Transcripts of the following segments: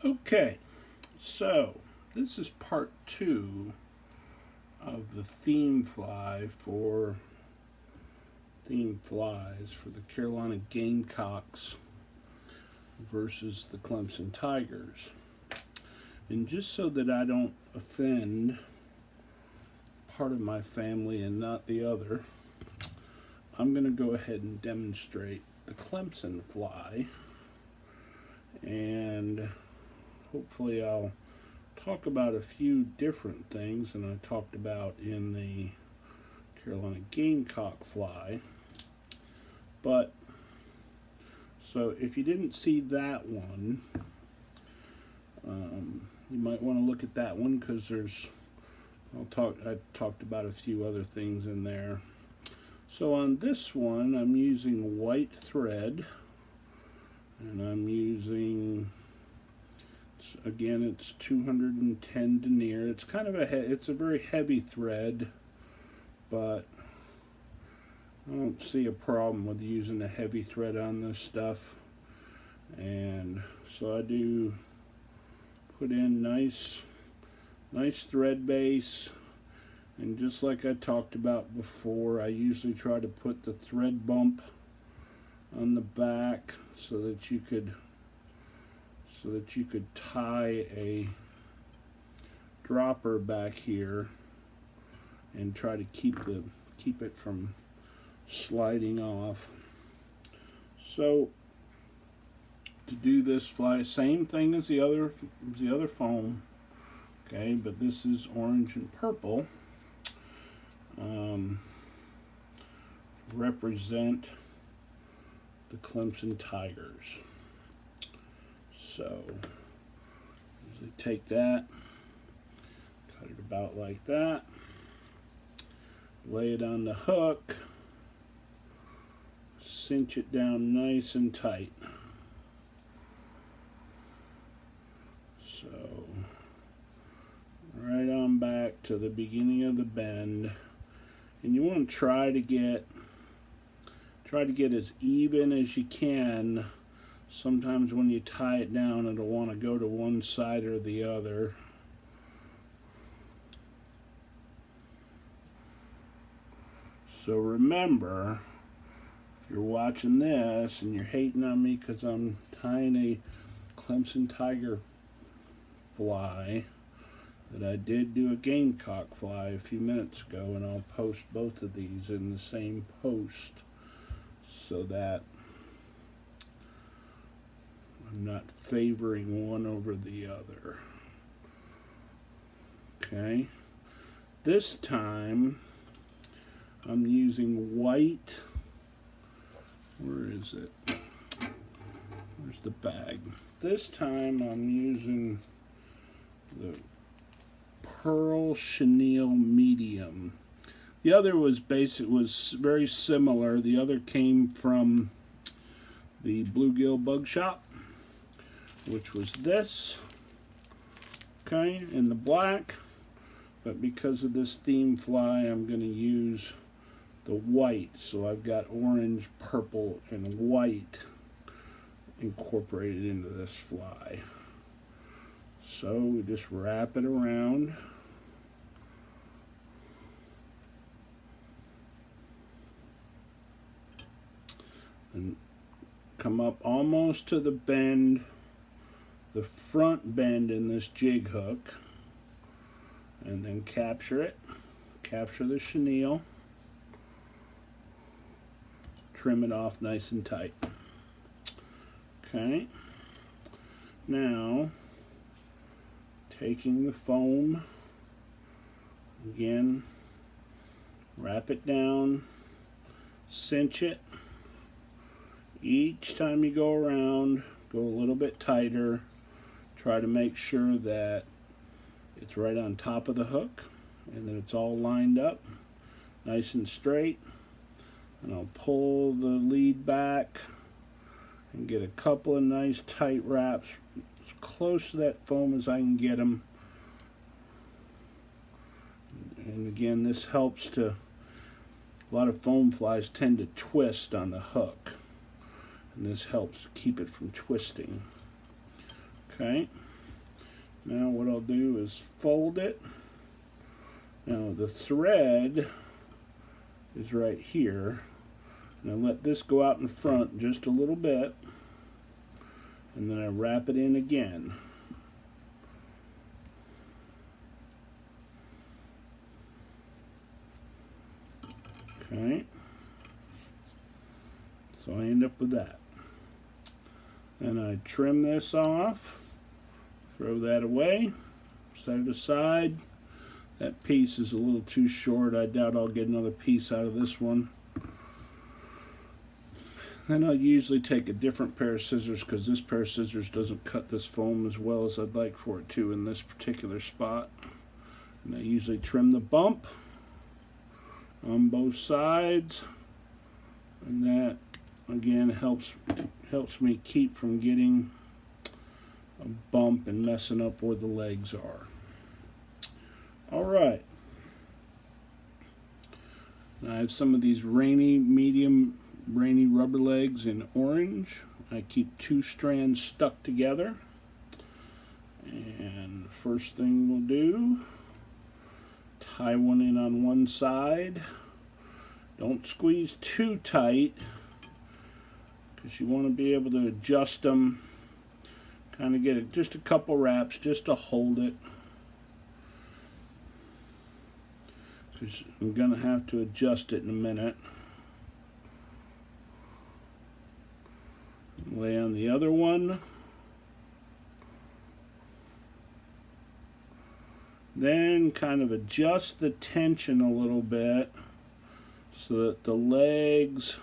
Okay, so this is part two of the theme flies for the Carolina Gamecocks versus the Clemson Tigers. And just so that I don't offend part of my family and not the other, I'm going to go ahead and demonstrate the Clemson fly, and hopefully I'll talk about a few different things than I talked about in the Carolina Gamecock fly. But so if you didn't see that one, you might want to look at that one because I talked about a few other things in there. So on this one, I'm using white thread, and I'm using, again, it's 210 denier. It's kind of it's a very heavy thread, but I don't see a problem with using a heavy thread on this stuff. And so I do put in nice thread base, and just like I talked about before, I usually try to put the thread bump on the back so that you could tie a dropper back here and try to keep it from sliding off. So to do this fly, same thing as the other foam, okay, but this is orange and purple. Represent the Clemson Tigers. So usually take that, cut it about like that, lay it on the hook, cinch it down nice and tight. So right on back to the beginning of the bend, and you want to try to get as even as you can. Sometimes when you tie it down, it'll want to go to one side or the other. So remember, if you're watching this and you're hating on me because I'm tying a Clemson Tiger fly, that I did do a Gamecock fly a few minutes ago, and I'll post both of these in the same post so that I'm not favoring one over the other. Okay, this time I'm using white. Where is it? Where's the bag? This time I'm using the Pearl Chenille Medium. The other was very similar. The other came from the Bluegill Bug Shop, which was this, okay, in the black. But because of this theme fly, I'm going to use the white. So I've got orange, purple, and white incorporated into this fly. So we just wrap it around. And come up almost to the bend, the front bend in this jig hook, and then capture it. Capture the chenille. Trim it off nice and tight. Okay. Now, taking the foam, again, wrap it down, cinch it. Each time you go around, go a little bit tighter. Try to make sure that it's right on top of the hook and that it's all lined up, nice and straight. And I'll pull the lead back and get a couple of nice tight wraps as close to that foam as I can get them. And again, this helps to, a lot of foam flies tend to twist on the hook, and this helps keep it from twisting. Okay, Now what I'll do is fold it. Now the thread is right here. And I let this go out in front just a little bit. And then I wrap it in again. Okay. So I end up with that. Then I trim this off. Throw that away. Set it aside. That piece is a little too short. I doubt I'll get another piece out of this one. Then I'll usually take a different pair of scissors because this pair of scissors doesn't cut this foam as well as I'd like for it to in this particular spot. And I usually trim the bump on both sides. And that again helps me keep from getting a bump and messing up where the legs are. Alright. I have some of these medium rainy rubber legs in orange. I keep 2 strands stuck together. And first thing we'll do, tie one in on one side. Don't squeeze too tight because you want to be able to adjust them. Kind of get just a couple wraps just to hold it. Because I'm going to have to adjust it in a minute. Lay on the other one. Then kind of adjust the tension a little bit so that the legs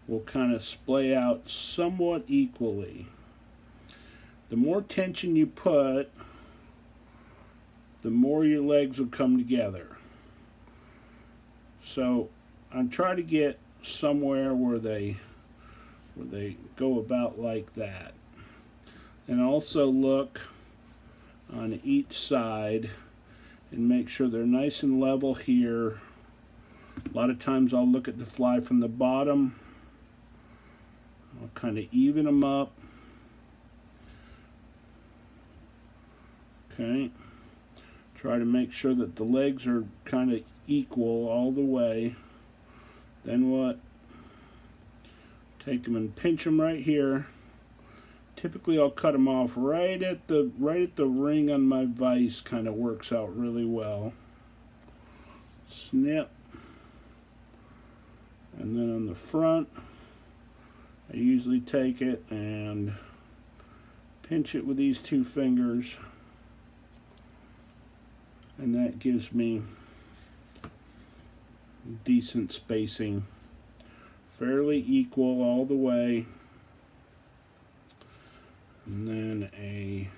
will kind of splay out somewhat equally. The more tension you put, the more your legs will come together. So I'm trying to get somewhere where they go about like that. And also look on each side and make sure they're nice and level here. A lot of times I'll look at the fly from the bottom. I'll kind of even them up. Okay. Try to make sure that the legs are kind of equal all the way. Then what? Take them and pinch them right here. Typically I'll cut them off right at the ring on my vise. Kind of works out really well. Snip. And then on the front I usually take it and pinch it with these 2 fingers. And that gives me decent spacing. Fairly equal all the way. And then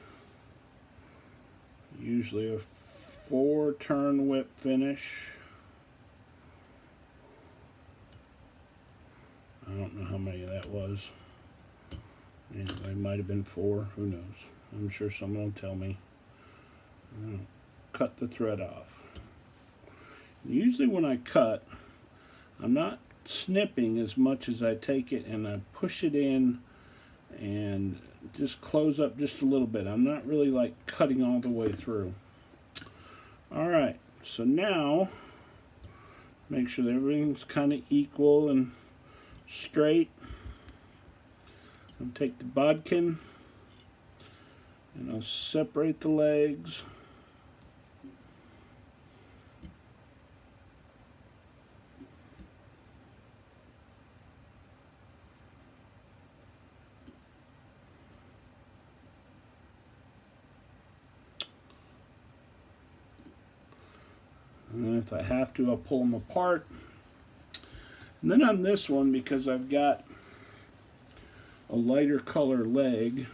usually a 4-turn whip finish. I don't know how many that was. It might have been 4. Who knows? I'm sure someone will tell me. Cut the thread off. Usually when I cut, I'm not snipping as much as I take it and I push it in and just close up just a little bit. I'm not really like cutting all the way through. Alright, so now make sure that everything's kind of equal and straight. I'll take the bodkin and I'll separate the legs. And then if I have to, I'll pull them apart. And then on this one, because I've got a lighter color leg,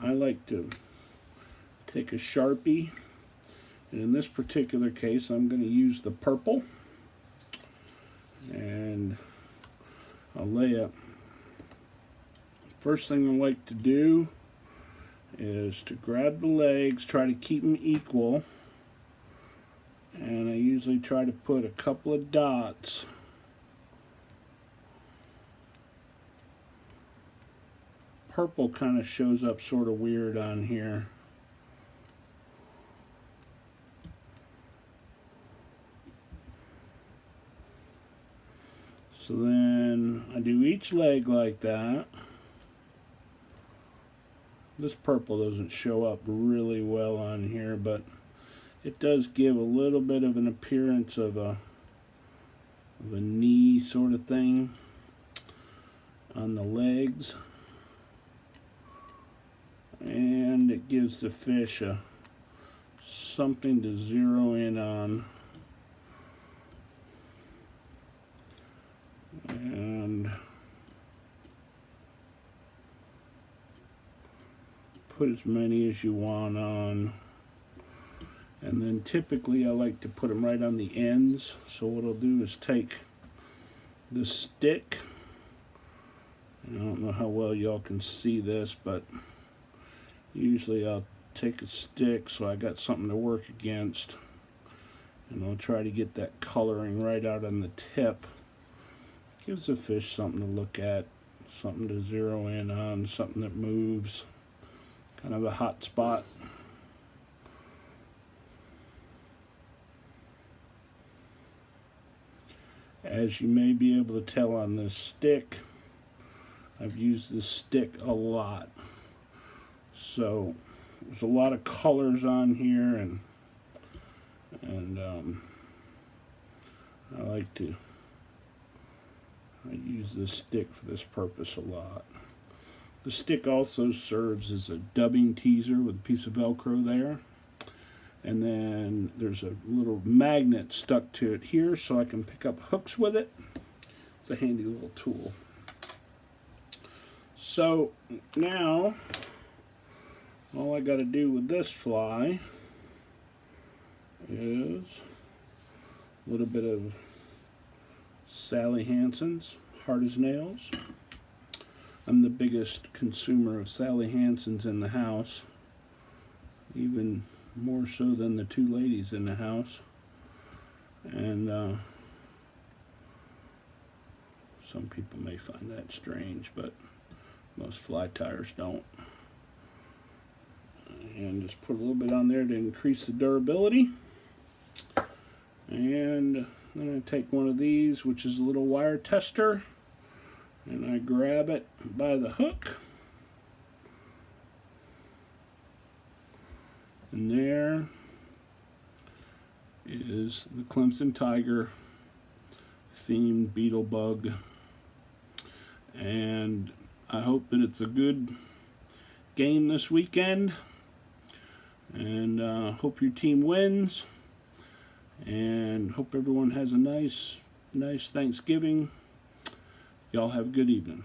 I like to take a Sharpie. And in this particular case, I'm going to use the purple. And I'll lay up. First thing I like to do is to grab the legs, try to keep them equal. And I usually try to put a couple of dots purple kind of shows up sort of weird on here. So then I do each leg like that. This purple doesn't show up really well on here, but it does give a little bit of an appearance of a knee sort of thing on the legs. And it gives the fish something to zero in on. And put as many as you want on. And then typically I like to put them right on the ends. So what I'll do is take the stick. I don't know how well y'all can see this, but usually I'll take a stick so I got something to work against. And I'll try to get that coloring right out on the tip. Gives the fish something to look at, something to zero in on, something that moves. Kind of a hot spot. As you may be able to tell on this stick, I've used this stick a lot. So there's a lot of colors on here, and I use this stick for this purpose a lot. The stick also serves as a dubbing teaser with a piece of Velcro there. And then there's a little magnet stuck to it here so I can pick up hooks with it. It's a handy little tool. So now all I got to do with this fly is a little bit of Sally Hansen's Hard as Nails. I'm the biggest consumer of Sally Hansen's in the house, even more so than the two ladies in the house. And some people may find that strange, but most fly tires don't. And just put a little bit on there to increase the durability. And then I take one of these, which is a little wire tester, and I grab it by the hook. And there is the Clemson Tiger themed beetle bug. And I hope that it's a good game this weekend. And hope your team wins. And hope everyone has a nice Thanksgiving. Y'all have a good evening.